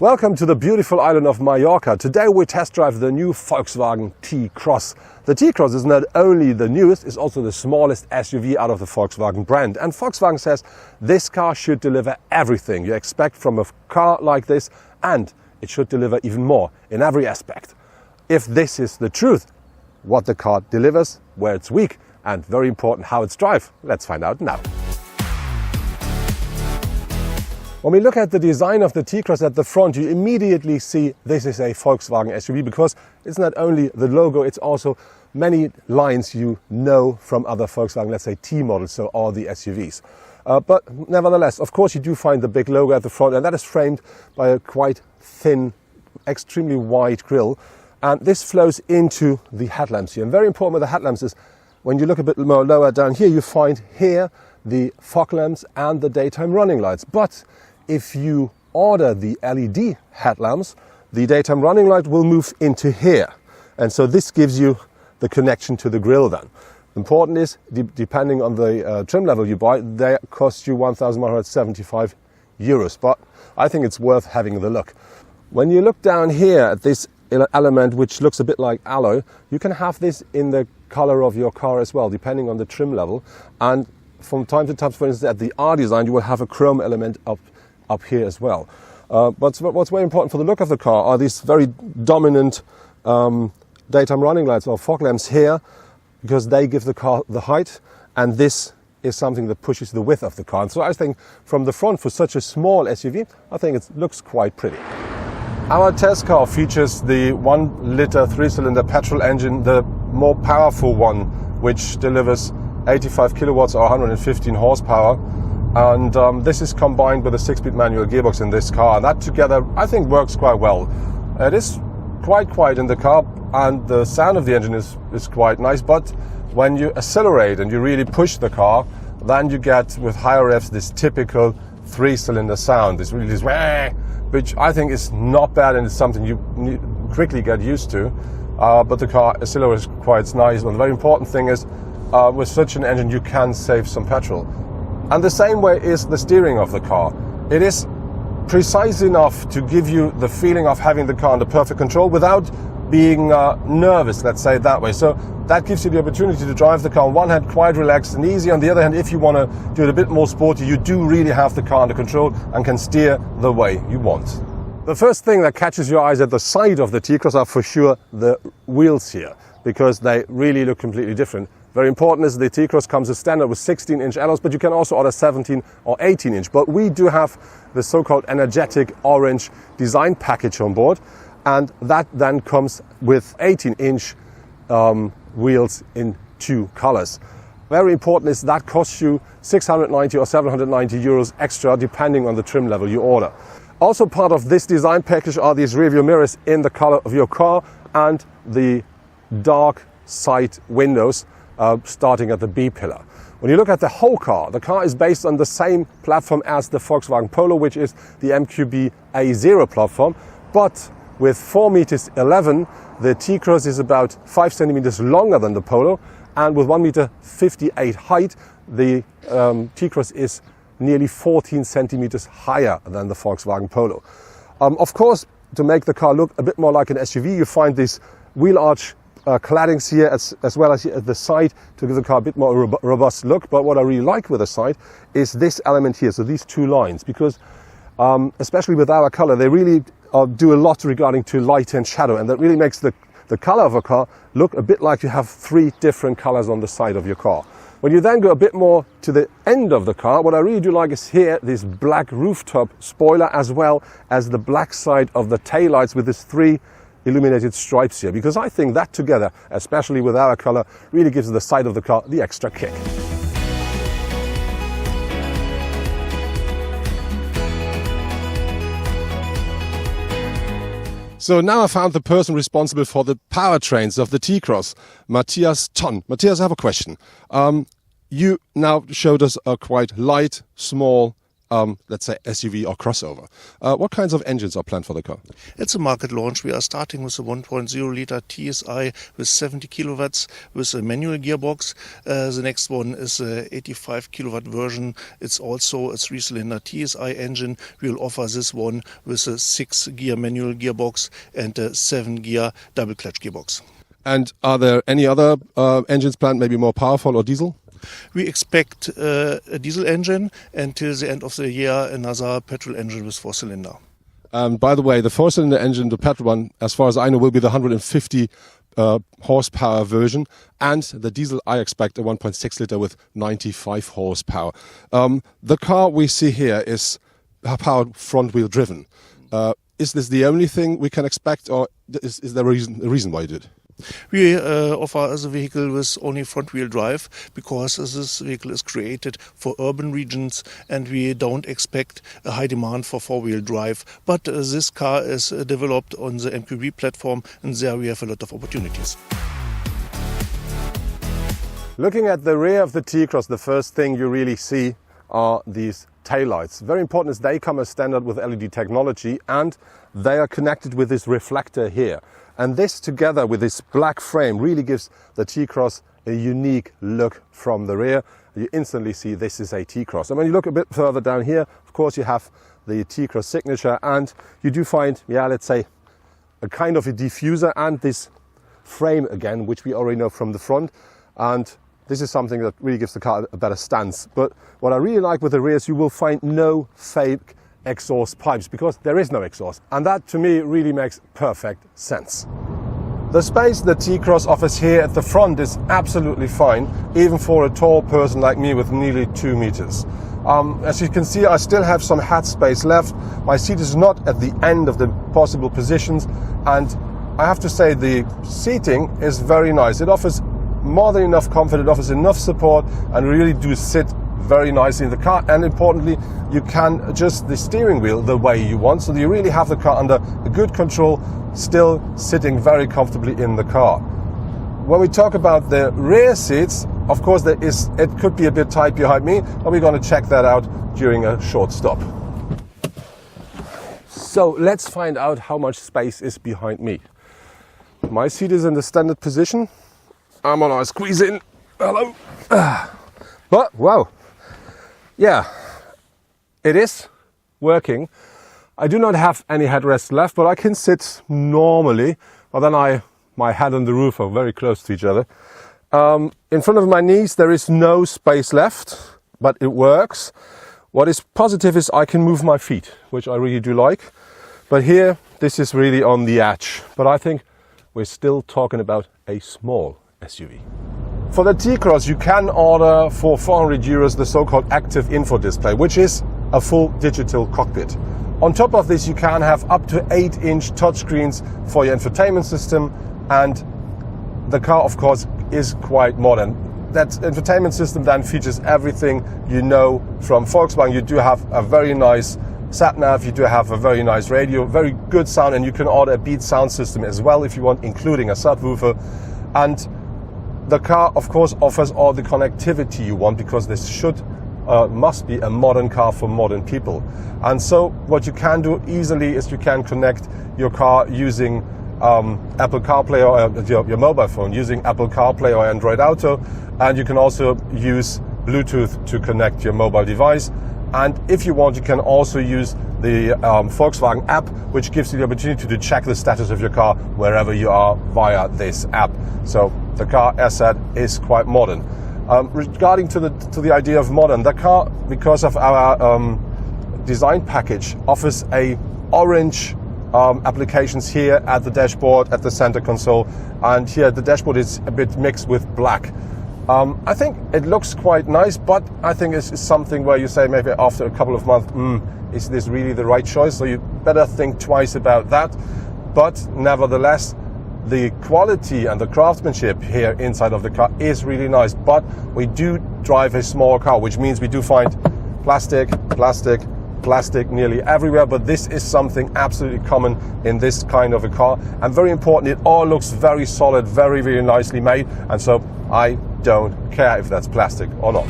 Welcome to the beautiful island of Mallorca. Today we test drive the new Volkswagen T-Cross. The T-Cross is not only the newest, it's also the smallest SUV out of the Volkswagen brand. And Volkswagen says this car should deliver everything you expect from a car like this, and it should deliver even more in every aspect. If this is the truth, what the car delivers, where it's weak, and very important, how it's drive, let's find out now. When we look at the design of the T-Cross at the front, you immediately see this is a Volkswagen SUV because it's not only the logo, it's also many lines you know from other Volkswagen, let's say T models, so all the SUVs. But nevertheless, of course, you do find the big logo at the front, and that is framed by a quite thin, extremely wide grille. And this flows into the headlamps here. And very important with the headlamps is when you look a bit more lower down here, you find here the fog lamps and the daytime running lights. But if you order the LED headlamps, the daytime running light will move into here. And so this gives you the connection to the grille then. Important is, depending on the trim level you buy, they cost you €1,175. But I think it's worth having the look. When you look down here at this element, which looks a bit like alloy, you can have this in the color of your car as well, depending on the trim level. And from time to time, for instance, at the R design, you will have a chrome element up here as well. But what's very important for the look of the car are these very dominant daytime running lights or fog lamps here, because they give the car the height, and this is something that pushes the width of the car. And so I think from the front, for such a small SUV, I think it looks quite pretty. Our test car features the 1-liter 3-cylinder petrol engine, the more powerful one, which delivers 85 kilowatts or 115 horsepower. And this is combined with a 6-speed manual gearbox in this car. And that together, I think, works quite well. It is quite quiet in the car, and the sound of the engine is quite nice. But when you accelerate and you really push the car, then you get, with higher revs, this typical 3-cylinder sound. This really is, which I think is not bad, and it's something you quickly get used to. But the car accelerates quite nice. And the very important thing is, with such an engine, you can save some petrol. And the same way is the steering of the car. It is precise enough to give you the feeling of having the car under perfect control without being nervous, let's say it that way. So that gives you the opportunity to drive the car on one hand quite relaxed and easy. On the other hand, if you want to do it a bit more sporty, you do really have the car under control and can steer the way you want. The first thing that catches your eyes at the side of the T-Cross are for sure the wheels here, because they really look completely different. Very important is the T-Cross comes as standard with 16-inch alloys, but you can also order 17 or 18-inch. But we do have the so-called energetic orange design package on board, and that then comes with 18-inch wheels in 2 colors. Very important is that costs you 690 or 790 euros extra, depending on the trim level you order. Also part of this design package are these rear view mirrors in the color of your car and the dark side windows, starting at the B pillar. When you look at the whole car, the car is based on the same platform as the Volkswagen Polo, which is the MQB A0 platform, but with 4.11 meters, the T-Cross is about 5 centimeters longer than the Polo, and with 1.58 meter height, the T-Cross is nearly 14 centimeters higher than the Volkswagen Polo. Of course, to make the car look a bit more like an SUV, you find these wheel arch claddings here as well as here at the side to give the car a bit more robust look. But what I really like with the side is this element here, so these 2 lines, because especially with our color, they really do a lot regarding to light and shadow, and that really makes the color of a car look a bit like you have 3 different colors on the side of your car. When you then go a bit more to the end of the car, what I really do like is here this black rooftop spoiler, as well as the black side of the taillights with these 3 illuminated stripes here, because I think that together, especially with our color, really gives the side of the car the extra kick. So now I found the person responsible for the powertrains of the T-Cross, Matthias Ton. Matthias, I have a question. You now showed us a quite light, small let's say, SUV or crossover. What kinds of engines are planned for the car? It's a market launch. We are starting with a 1.0 liter TSI with 70 kilowatts with a manual gearbox. The next one is a 85 kilowatt version. It's also a 3-cylinder TSI engine. We'll offer this one with a 6-gear manual gearbox and a 7-gear double clutch gearbox. And are there any other engines planned, maybe more powerful or diesel? We expect a diesel engine, until the end of the year another petrol engine with 4-cylinder. By the way, the 4-cylinder engine, the petrol one, as far as I know, will be the 150 horsepower version, and the diesel I expect a 1.6 liter with 95 horsepower. The car we see here is powered front-wheel driven. Is this the only thing we can expect, or is there a reason why you did? We offer the vehicle with only front-wheel drive because this vehicle is created for urban regions and we don't expect a high demand for 4-wheel drive. But this car is developed on the MQB platform and there we have a lot of opportunities. Looking at the rear of the T-Cross, the first thing you really see are these taillights. Very important is they come as standard with LED technology and they are connected with this reflector here. And this together with this black frame really gives the T-Cross a unique look from the rear. You instantly see this is a T-Cross. And when you look a bit further down here, of course you have the T-Cross signature and you do find, let's say, a kind of a diffuser and this frame again, which we already know from the front. And this is something that really gives the car a better stance. But what I really like with the rear is you will find no fake exhaust pipes because there is no exhaust, and that to me really makes perfect sense. The space the T-Cross offers here at the front is absolutely fine, even for a tall person like me with nearly 2 meters. As you can see, I still have some hat space left. My seat is not at the end of the possible positions, and I have to say the seating is very nice. It offers more than enough comfort, it offers enough support, and really do sit very nicely in the car. And importantly, you can adjust the steering wheel the way you want, so you really have the car under a good control, still sitting very comfortably in the car. When we talk about the rear seats, of course it could be a bit tight behind me, but we're going to check that out during a short stop. So let's find out how much space is behind me. My seat is in the standard position. I'm gonna squeeze in. Hello. But wow. Yeah, it is working. I do not have any headrest left, but I can sit normally. But then my head and the roof are very close to each other. In front of my knees there is no space left, but it works. What is positive is I can move my feet, which I really do like. But here, this is really on the edge. But I think we're still talking about a small SUV. For the T-Cross, you can order for €400 the so-called active info display, which is a full digital cockpit. On top of this, you can have up to 8-inch touchscreens for your infotainment system, and the car, of course, is quite modern. That infotainment system then features everything you know from Volkswagen. You do have a very nice sat-nav, you do have a very nice radio, very good sound, and you can order a Beat sound system as well if you want, including a subwoofer. And the car, of course, offers all the connectivity you want, because this must be a modern car for modern people. And so what you can do easily is you can connect your car using Apple CarPlay or your mobile phone using Apple CarPlay or Android Auto, and you can also use Bluetooth to connect your mobile device. And if you want, you can also use the Volkswagen app, which gives you the opportunity to check the status of your car wherever you are via this app. So the car, as said, is quite modern. Regarding to the idea of modern, the car, because of our design package, offers a orange applications here at the dashboard, at the center console, and here the dashboard is a bit mixed with black. I think it looks quite nice, but I think it's something where you say maybe after a couple of months, is this really the right choice? So you better think twice about that. But nevertheless, the quality and the craftsmanship here inside of the car is really nice. But we do drive a small car, which means we do find plastic nearly everywhere. But this is something absolutely common in this kind of a car. And very important, it all looks very solid, very, very nicely made. And so I don't care if that's plastic or not.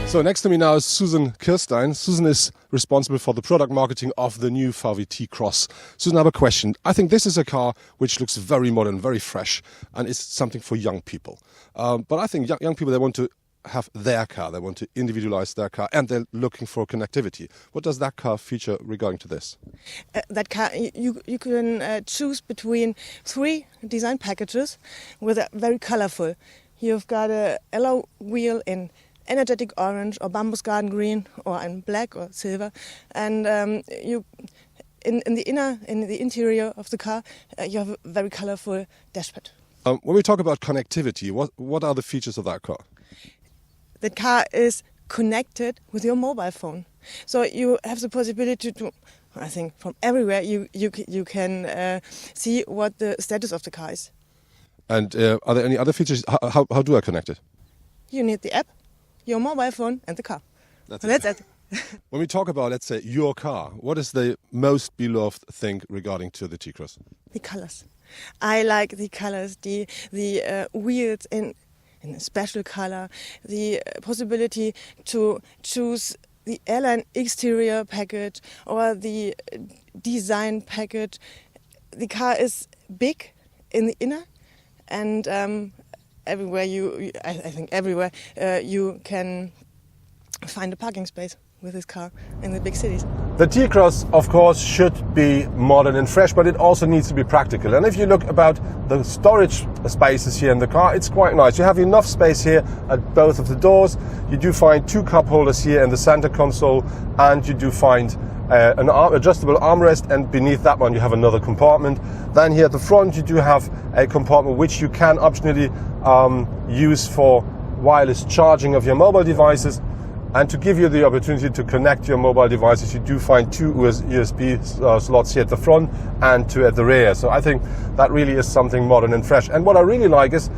So next to me now is Susan Kirstein. Susan is responsible for the product marketing of the new VW T-Cross. Susan, I have a question. I think this is a car which looks very modern, very fresh, and is something for young people. But I think young people, they want to have their car, they want to individualize their car, and they're looking for connectivity. What does that car feature regarding to this? That car, you can choose between 3 design packages with a very colorful. You've got a alloy wheel in energetic orange or bambus garden green or in black or silver, and you in the interior of the car you have a very colorful dashboard. When we talk about connectivity, what are the features of that car? The car is connected with your mobile phone, so you have the possibility to, I think, from everywhere you can see what the status of the car is. And are there any other features? How do I connect it? You need the app, your mobile phone, and the car. That's it. When we talk about, let's say, your car, what is the most beloved thing regarding to the T-Cross? The colors. I like the colors, the wheels in a special color, the possibility to choose the airline exterior package or the design package. The car is big in the inner, and everywhere I think everywhere you can find a parking space with this car in the big cities. The T-Cross, of course, should be modern and fresh, but it also needs to be practical. And if you look about the storage spaces here in the car, it's quite nice. You have enough space here at both of the doors. You do find 2 cup holders here in the center console, and you do find an adjustable armrest, and beneath that one you have another compartment. Then here at the front you do have a compartment which you can optionally use for wireless charging of your mobile devices. And to give you the opportunity to connect your mobile devices, you do find 2 USB slots here at the front and 2 at the rear. So I think that really is something modern and fresh. And what I really like is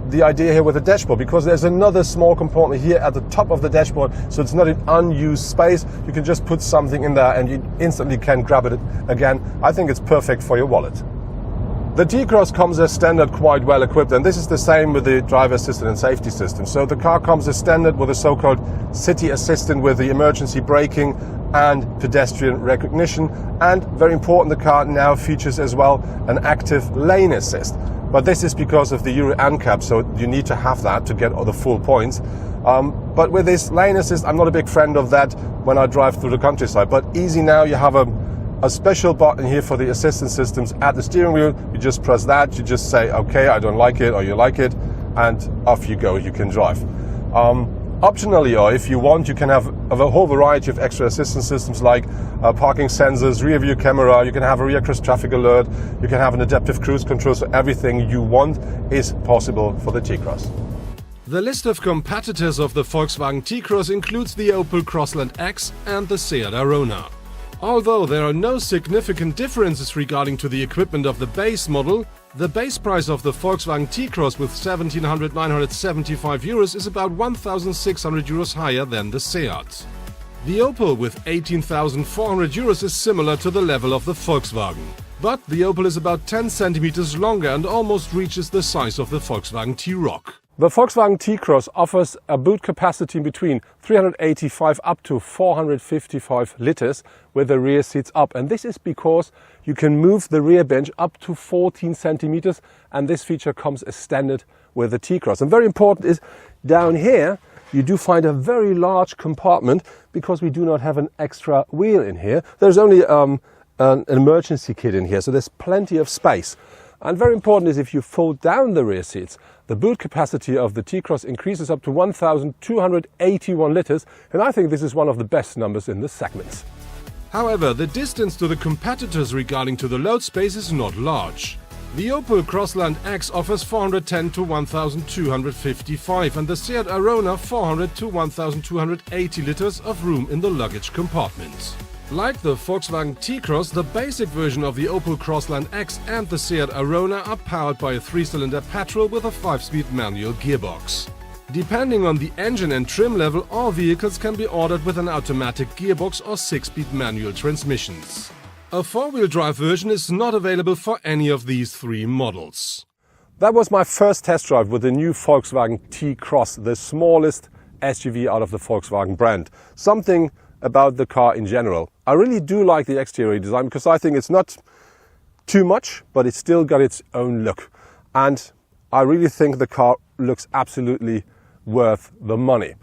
the idea here with the dashboard, because there's another small compartment here at the top of the dashboard, so it's not an unused space. You can just put something in there and you instantly can grab it again. I think it's perfect for your wallet. The T-Cross comes as standard, quite well equipped, and this is the same with the driver assistant and safety system. So the car comes as standard with a so-called city assistant with the emergency braking and pedestrian recognition. And very important, the car now features as well an active lane assist. But this is because of the Euro NCAP, so you need to have that to get all the full points. But with this lane assist, I'm not a big friend of that when I drive through the countryside. But easy now, you have a special button here for the assistance systems at the steering wheel. You just press that, you just say, okay, I don't like it, or you like it, and off you go, you can drive. Optionally, or if you want, you can have a whole variety of extra assistance systems like parking sensors, rear view camera, you can have a rear cross traffic alert, you can have an adaptive cruise control, so everything you want is possible for the T-Cross. The list of competitors of the Volkswagen T-Cross includes the Opel Crossland X and the Seat Arona. Although there are no significant differences regarding to the equipment of the base model, the base price of the Volkswagen T-Cross with €1,795 is about €1,600 higher than the Seat. The Opel with €18,400 is similar to the level of the Volkswagen, but the Opel is about 10 centimeters longer and almost reaches the size of the Volkswagen T-Roc. The Volkswagen T-Cross offers a boot capacity between 385 up to 455 liters with the rear seats up. And this is because you can move the rear bench up to 14 centimeters, and this feature comes as standard with the T-Cross. And very important is down here you do find a very large compartment because we do not have an extra wheel in here. There's only an emergency kit in here, so there's plenty of space. And very important is if you fold down the rear seats, the boot capacity of the T-Cross increases up to 1,281 liters, and I think this is one of the best numbers in the segment. However, the distance to the competitors regarding to the load space is not large. The Opel Crossland X offers 410 to 1,255 and the Seat Arona 400 to 1,280 liters of room in the luggage compartment. Like the Volkswagen T-Cross, the basic version of the Opel Crossland X and the Seat Arona are powered by a 3-cylinder petrol with a 5-speed manual gearbox. Depending on the engine and trim level, all vehicles can be ordered with an automatic gearbox or 6-speed manual transmissions. A 4-wheel drive version is not available for any of these 3 models. That was my first test drive with the new Volkswagen T-Cross, the smallest SUV out of the Volkswagen brand. Something about the car in general. I really do like the exterior design because I think it's not too much, but it's still got its own look. And I really think the car looks absolutely worth the money.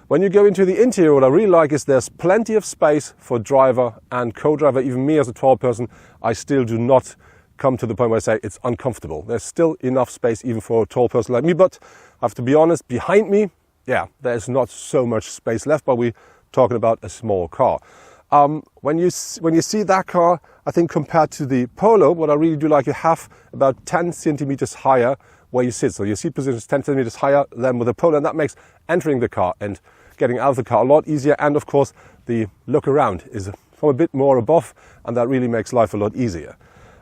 When you go into the interior, what I really like is there's plenty of space for driver and co-driver. Even me as a tall person, I still do not come to the point where I say it's uncomfortable. There's still enough space even for a tall person like me, but I have to be honest, behind me, yeah, there's not so much space left, but we're talking about a small car. When you see that car, I think compared to the Polo, what I really do like, you have about 10 centimeters higher where you sit. So your seat position is 10 centimeters higher than with the Polo, and that makes entering the car and getting out of the car a lot easier. And of course, the look around is from a bit more above, and that really makes life a lot easier.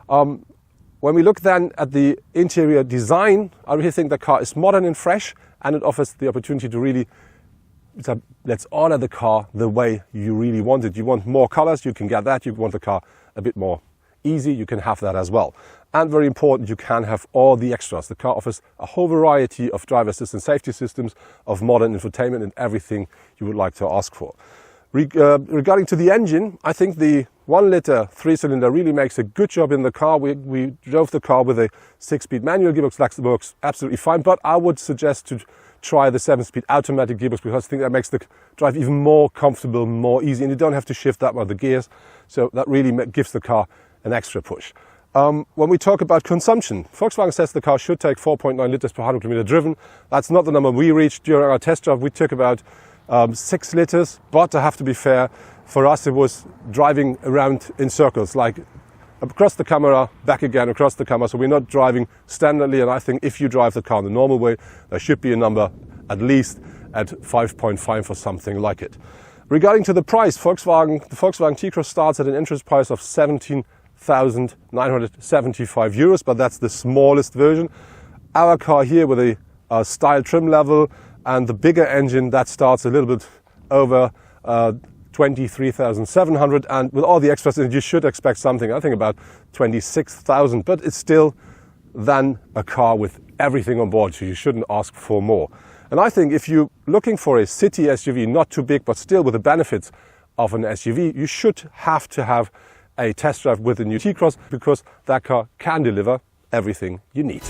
When we look then at the interior design, I really think the car is modern and fresh, and it offers the opportunity to really, let's order the car the way you really want it. You want more colors, you can get that. You want the car a bit more easy, you can have that as well. And very important, you can have all the extras. The car offers a whole variety of driver assistance safety systems, of modern infotainment, and everything you would like to ask for. Regarding to the engine, I think the 1-liter 3-cylinder really makes a good job in the car. We drove the car with a 6-speed manual gearbox. That works absolutely fine, but I would suggest to try the 7-speed automatic gearbox because I think that makes the drive even more comfortable, more easy, and you don't have to shift that much the gears. So that really gives the car an extra push. When we talk about consumption, Volkswagen says the car should take 4.9 liters per 100 kilometer driven. That's not the number we reached during our test drive. We took about 6 liters, but I have to be fair, for us it was driving around in circles, like across the camera, back again, across the camera. So we're not driving standardly, and I think if you drive the car in the normal way, there should be a number at least at 5.5 for something like it. Regarding to the price, the Volkswagen T-Cross starts at an entry price of 17,975 euros, but that's the smallest version. Our car here with a style trim level and the bigger engine, that starts a little bit over 23,700, and with all the extras in it, you should expect something, I think about 26,000, but it's still then a car with everything on board, so you shouldn't ask for more. And I think if you're looking for a city SUV, not too big, but still with the benefits of an SUV, you should have to have a test drive with the new T-Cross, because that car can deliver everything you need.